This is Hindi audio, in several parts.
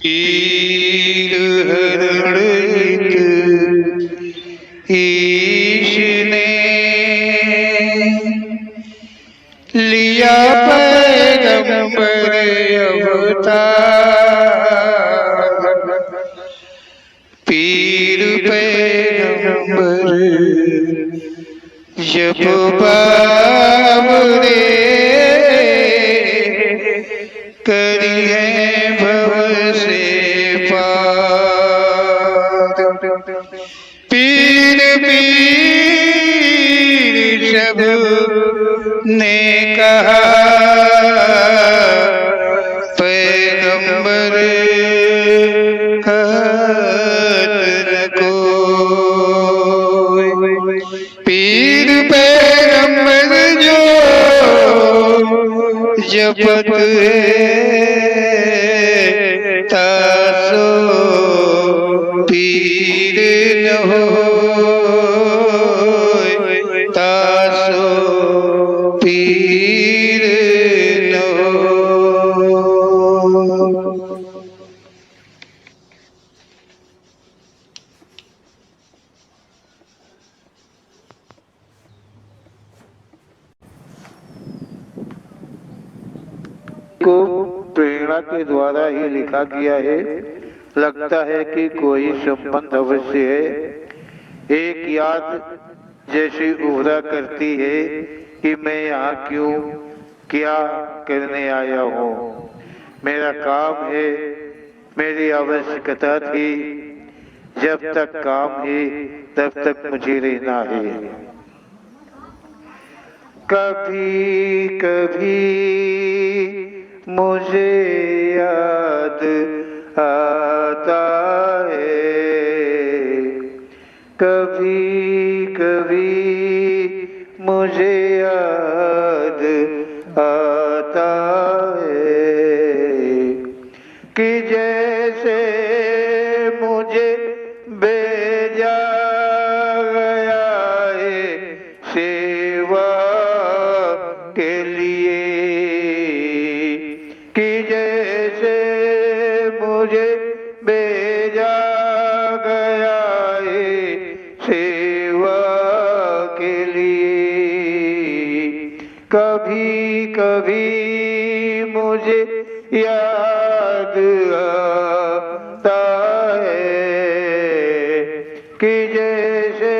पीर हरणित ईश ने लिया पैगंबर अवतार। पीर पैगंबर जब बाबरे करी है भव से पार। पीर पीर सब ने कहा पैगंबर कहत न कोई। पीर पैगंबर जो जपत है तासो पीर न होय, तासो पीर न होय। को प्रेरणा के द्वारा ही लिखा गया है। लगता है कि कोई संबंध अवश्य है। एक याद जैसी उभरा करती है कि मैं यहाँ क्यों, क्या करने आया हूँ। मेरा काम है, मेरी आवश्यकता थी। जब तक काम है तब तक मुझे रहना है। कभी कभी मुझे याद आता है, कभी कभी मुझे याद आता है कि जैसे मुझे भेजा गया है सेवा के लिए, कि जैसे मुझे भेजा गया है सेवा के लिए। कभी कभी मुझे याद आता है कि जैसे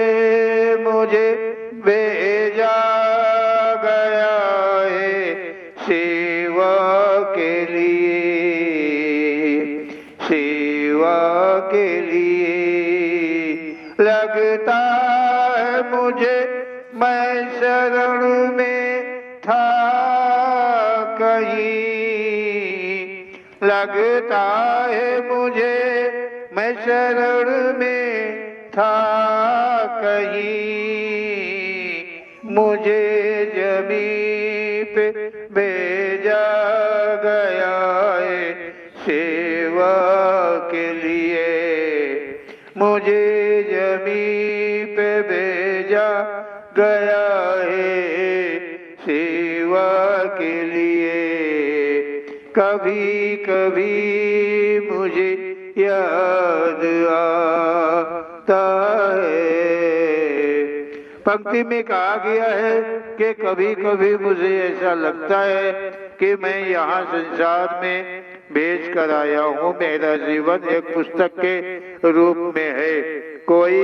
मुझे भेजा गया है सेवा के लिए, सेवा के लिए। लगता है मुझे मैं शरण में था कहीं, लगता है मुझे मैं शरण में था कहीं। मुझे जमीन पे भेजा गया है सेवा के लिए, मुझे जमीन पे भेजा गया है सेवा के लिए। कभी कभी मुझे याद आता है। पंक्ति में कहा गया है कि कभी कभी मुझे ऐसा लगता है कि मैं यहाँ संसार में भेज कर आया हूँ। मेरा जीवन एक पुस्तक के रूप में है। कोई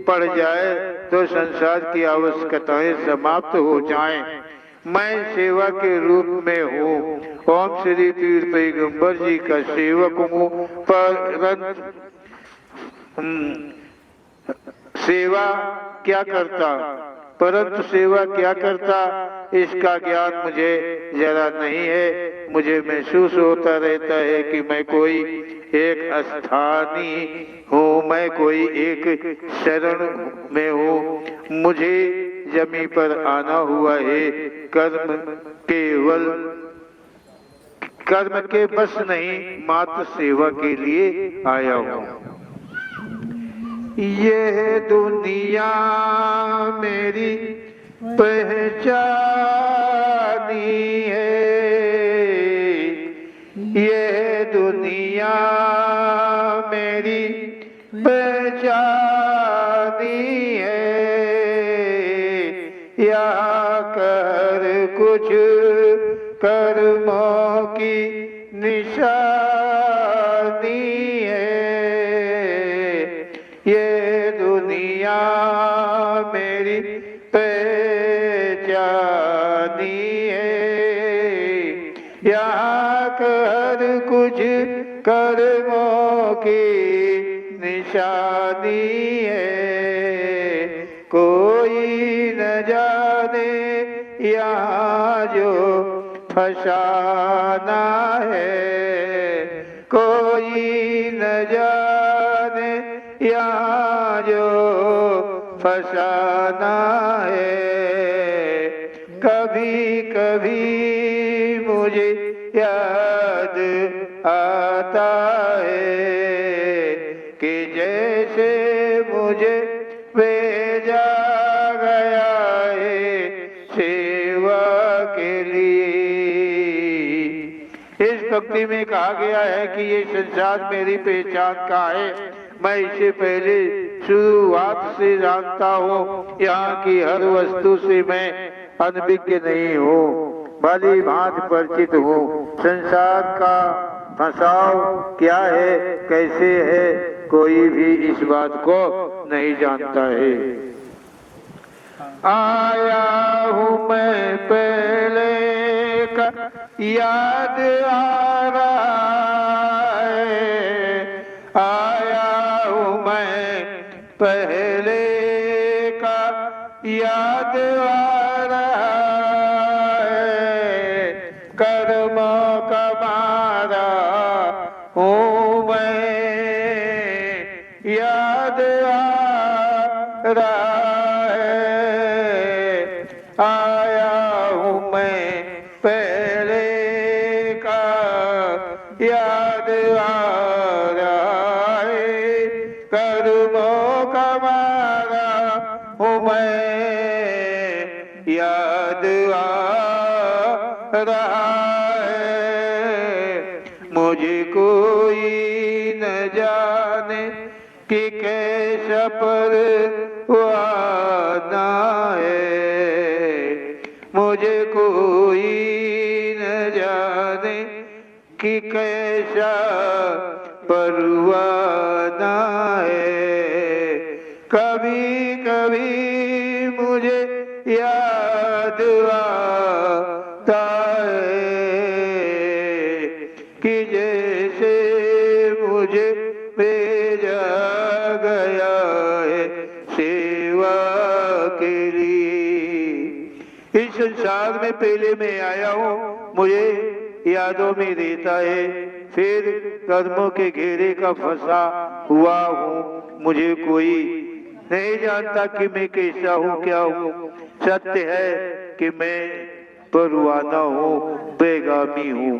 पढ़ जाए तो संसार की आवश्यकताएं समाप्त हो जाएं। मैं सेवा के रूप में हूँ। ओम श्री पीर पैगंबर जी का सेवक हूँ। परंतु सेवा क्या करता, परंतु सेवा क्या करता इसका ज्ञान मुझे जरा नहीं है। मुझे महसूस होता रहता है कि मैं कोई एक स्थानीय हूँ, मैं कोई एक शरण में हूँ। मुझे जमीन पर आना हुआ है। कर्म केवल कर्म के बस नहीं, मात्र सेवा के लिए आया हूँ। यह दुनिया मेरी पहचानी है, यह दुनिया निशानी है, ये दुनिया मेरी पहचानी है। यहाँ कर कुछ कर्मों की निशानी है, कोई न जाने यहाँ जो फसाना है, कोई न जाने यहाँ जो फसाना है। कभी कभी मुझे याद आता है कि जैसे मुझे भेजा गया है सेवा के लिए। इस भक्ति में कहा गया है कि ये संसार मेरी पहचान का है, मैं इसे पहले शुरुआत से जानता हूँ, यहाँ की हर वस्तु से मैं अनभिज्ञ नहीं हूँ, भली भांति परिचित हूँ। संसार का फंसाव क्या है, कैसे है, कोई भी इस बात को नहीं जानता है। आया हूँ मैं पहले का याद आ रहा है, आया हूँ मैं पहले का याद आ रहा है, कर्मों का मारा हूँ मैं, याद आ रहा है। आया हूँ मैं पहले का याद आ रहा है, कर्मों का मारा हूँ मैं, याद आ रहा है। मुझे कोई न जाने कि कैसा परवाना है, मुझे कोई न जाने कि कैसा परवाना है। कभी कभी मुझे याद आता है कि जैसे मुझे भेजा गया है सेवा के लिए। इस संसार में पहले मैं आया हूँ, मुझे यादों में रहता है, फिर कर्मों के घेरे का फंसा हुआ हूँ, मुझे कोई नहीं जानता कि मैं कैसा हूँ, क्या हूँ। सत्य है कि मैं परवाना हूँ, बेगामी हूँ।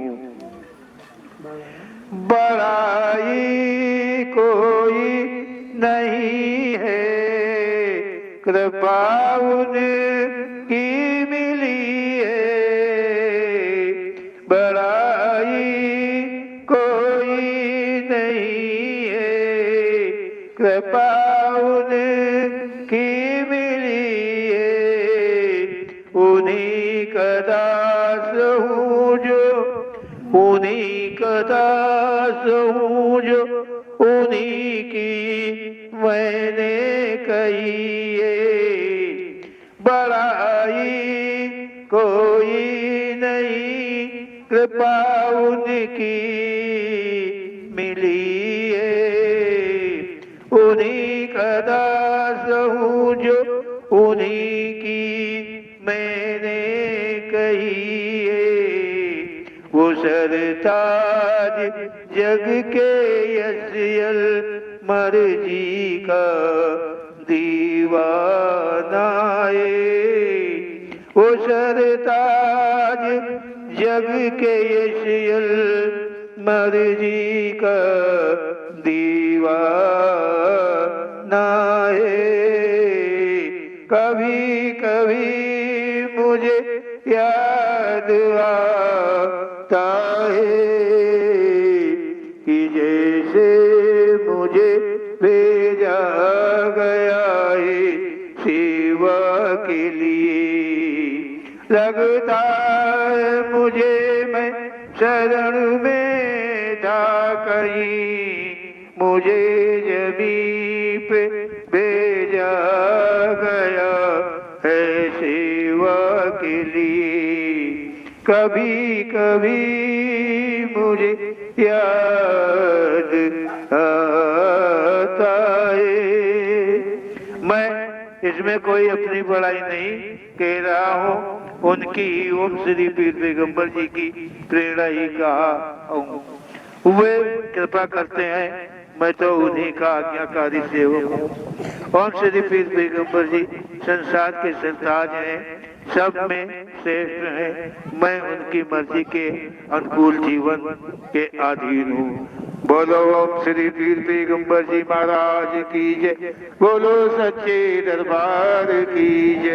बड़ाई कोई नहीं है, कृपा उनकी मिली है। बड़ाई कोई नहीं है, कृपा उनकी मिली है। उन्हीं का दास हूँ जो, उन्हीं का दास हूँ जो, उन्हीं की मैंने कही है। बड़ाई कोई नहीं, कृपा उनकी मिली है। उन्हीं का दास हूँ जो, उन्हीं की मैंने कही है। वो सरताज जग के यसियल मर्जी का दीवाना है। वो सरताज जग के यसियल मर्जी का दीवाना है। कभी कभी मुझे याद आता है कि जैसे मुझे भेजा गया है सेवा के लिए। लगता है मुझे मैं शरण में ऐसा कहीं मुझे जमीन पे भेजा गया है सेवा के लिए। कभी कभी मुझे याद आता है। मैं इसमें कोई अपनी बड़ाई नहीं कह रहा हूँ, उनकी ओम श्री पीर पैगंबर जी की प्रेरणा ही कहा हूँ। वे कृपा करते हैं, मैं तो उन्हीं का आज्ञाकारी सेवक हूँ। ओम श्री पीर पैगंबर जी संसार के सरताज हैं, सब में श्रेष्ठ हैं। मैं उनकी मर्जी के अनुकूल जीवन के अधीन हूँ। बोलो ओम श्री पीर पैगंबर जी महाराज की जय। बोलो सच्चे दरबार की जय।